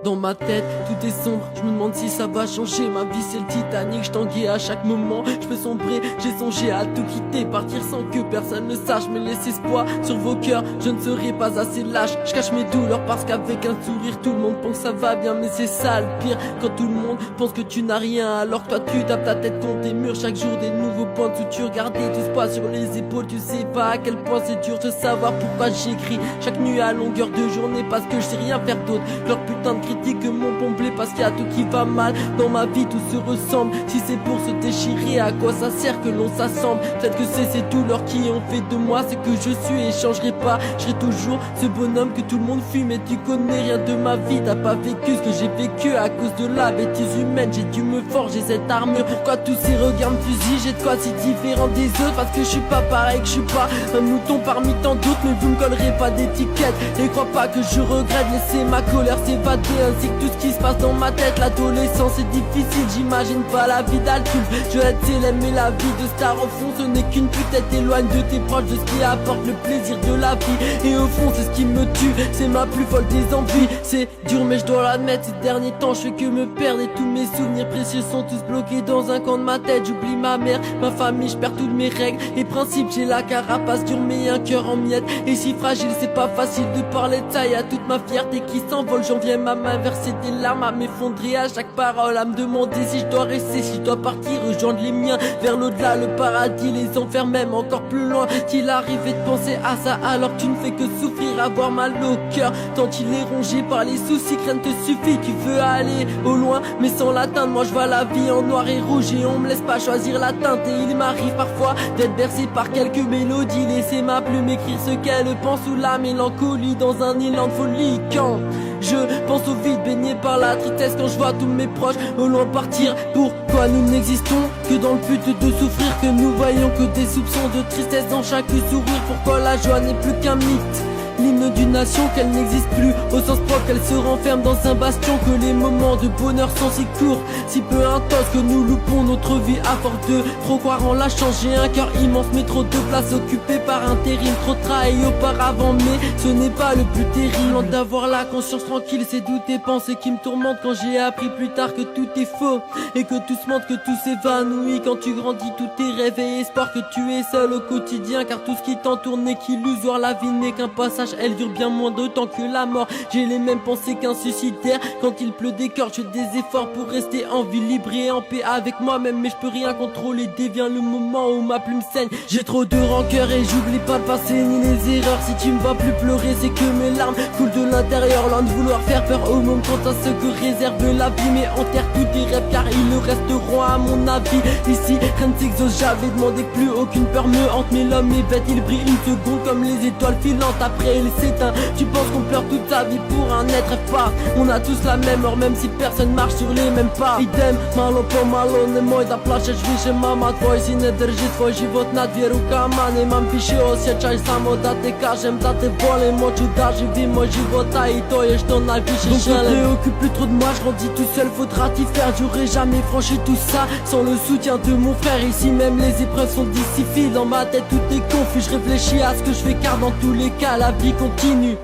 dans ma tête, tout est sombre. Je me demande si ça va changer. Ma vie c'est le Titanic, je tanguais à chaque moment. Je peux sombrer, j'ai songé à tout quitter, partir sans que personne ne sache. Me laisse espoir sur vos cœurs, je ne serai pas assez lâche. Je cache mes douleurs parce qu'avec un sourire tout le monde pense que ça va bien. Mais c'est ça le pire, quand tout le monde pense que tu n'as rien, alors que toi tu tapes ta tête contre tes murs. Chaque jour des nouveaux points de suture gardés, tous pas sur les épaules. Tu sais pas à quel point c'est dur de savoir pourquoi j'écris chaque nuit à longueur de journée, parce que je sais rien faire d'autre. Leur putain de critiques m'ont pomplé, parce qu'il y a tout qui va mal dans ma vie, tout se ressemble. Si c'est pour se déchirer, à quoi ça sert que l'on s'assemble? Peut-être que c'est tout leur qui ont fait de moi ce que je suis, et je changerai pas. Je serai toujours ce bonhomme que tout le monde fuit. Mais tu connais rien de ma vie, t'as pas vécu ce que j'ai vécu. À cause de la bêtise humaine, j'ai dû me forger cette armure. Pourquoi tous ces regards me fusillent? J'ai de quoi si différent des autres, parce que je suis pas pareil, que je suis pas un mouton parmi tant d'autres. Mais vous me collerez pas d'étiquette, et crois pas que je regrette. Laisser ma colère s'évader, ainsi que tout ce qui se passe dans ma tête. L'adolescence est difficile, j'imagine pas la vie d'adulte. Je vais être célèbre mais la vie de star au fond ce n'est qu'une pute. T'éloigne de tes proches, de ce qui apporte le plaisir de la vie. Et au fond c'est ce qui me tue, c'est ma plus folle des envies. C'est dur mais je dois l'admettre, ces derniers temps je fais que me perdre. Et tous mes souvenirs précieux sont tous bloqués dans un coin de ma tête. J'oublie ma mère, ma famille, je perds toutes mes règles et principes. J'ai la carapace dure mais un cœur en miettes. Et si fragile c'est pas facile de parler de ça. Y'a toute ma fierté qui s'envole, j'en viens ma main verser des larmes, à m'effondrer à chaque parole, à me demander si je dois rester, si je dois partir, rejoindre les miens vers l'au-delà, le paradis, les enfers même encore plus loin. Qu'il arrivait de penser à ça alors que tu ne fais que souffrir, avoir mal au cœur tant il est rongé par les soucis, que rien ne te suffit. Tu veux aller au loin mais sans l'atteindre. Moi je vois la vie en noir et rouge et on me laisse pas choisir la teinte. Et il m'arrive parfois d'être bercé par quelques mélodies, laisser ma plume écrire ce qu'elle pense sous la mélancolie, dans un élan de folie. Quand je pense au vide baigné par la tristesse, quand je vois tous mes proches au loin partir, pourquoi nous n'existons que dans le but de souffrir, que nous voyons que des soupçons de tristesse dans chaque sourire? Pourquoi la joie n'est plus qu'un mythe, l'hymne d'une nation, qu'elle n'existe plus au sens propre, qu'elle se renferme dans un bastion, que les moments de bonheur sont si courts, si peu intenses, que nous loupons notre vie à force de trop croire en la changer. Un cœur immense mais trop de place occupée par intérim, trop trahi auparavant, mais ce n'est pas le plus terrible. Loin d'avoir la conscience tranquille, c'est toutes tes pensées qui me tourmentent, quand j'ai appris plus tard que tout est faux et que tout se mente, que tout s'évanouit. Quand tu grandis, tous tes rêves et espoirs, que tu es seul au quotidien, car tout ce qui t'entoure n'est qu'illusoire. La vie n'est qu'un passage, elle dure bien moins de temps que la mort. J'ai les mêmes pensées qu'un suicidaire, quand il pleut des cordes, je fais des efforts pour rester en vie, libre et en paix avec moi-même. Mais je peux rien contrôler, dévient le moment où ma plume saigne. J'ai trop de rancœur et j'oublie pas le passé ni les erreurs. Si tu me vois plus pleurer, c'est que mes larmes coulent de l'intérieur, loin de vouloir faire peur au monde quant à ce que réserve la vie. Mais enterre tous tes rêves car ils le resteront à mon avis. Ici rien ne s'exauce, j'avais demandé que plus aucune peur me hante. Mais l'homme est bête, il brille une seconde comme les étoiles filantes, après il s'éteint. Tu penses qu'on pleure toute sa vie pour un être pas? On a tous la même heure même si personne marche sur les mêmes pas. Idem, malo po malo, nemoj da plačeš više mama. Tvoj si ne drži tvoj život na dvije rukama. Nemam više osjećaj, samo da te kažem da te volim. Hoću da živim moj život, a i to je što najviše želim. Donc je préoccupe plus trop de moi, je grandis tout seul, faudra t'y faire. J'aurais jamais franchi tout ça sans le soutien de mon frère. Ici même les épreuves sont difficiles, dans ma tête tout est confus. Je réfléchis à ce que je fais car dans tous les cas la vie continue.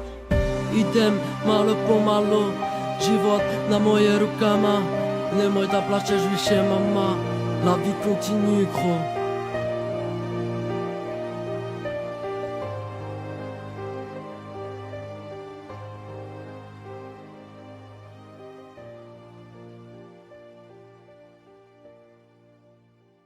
Idem, malo po malo, život na moje rukama. Nemoj da plačeš više mama, la vie continue gros.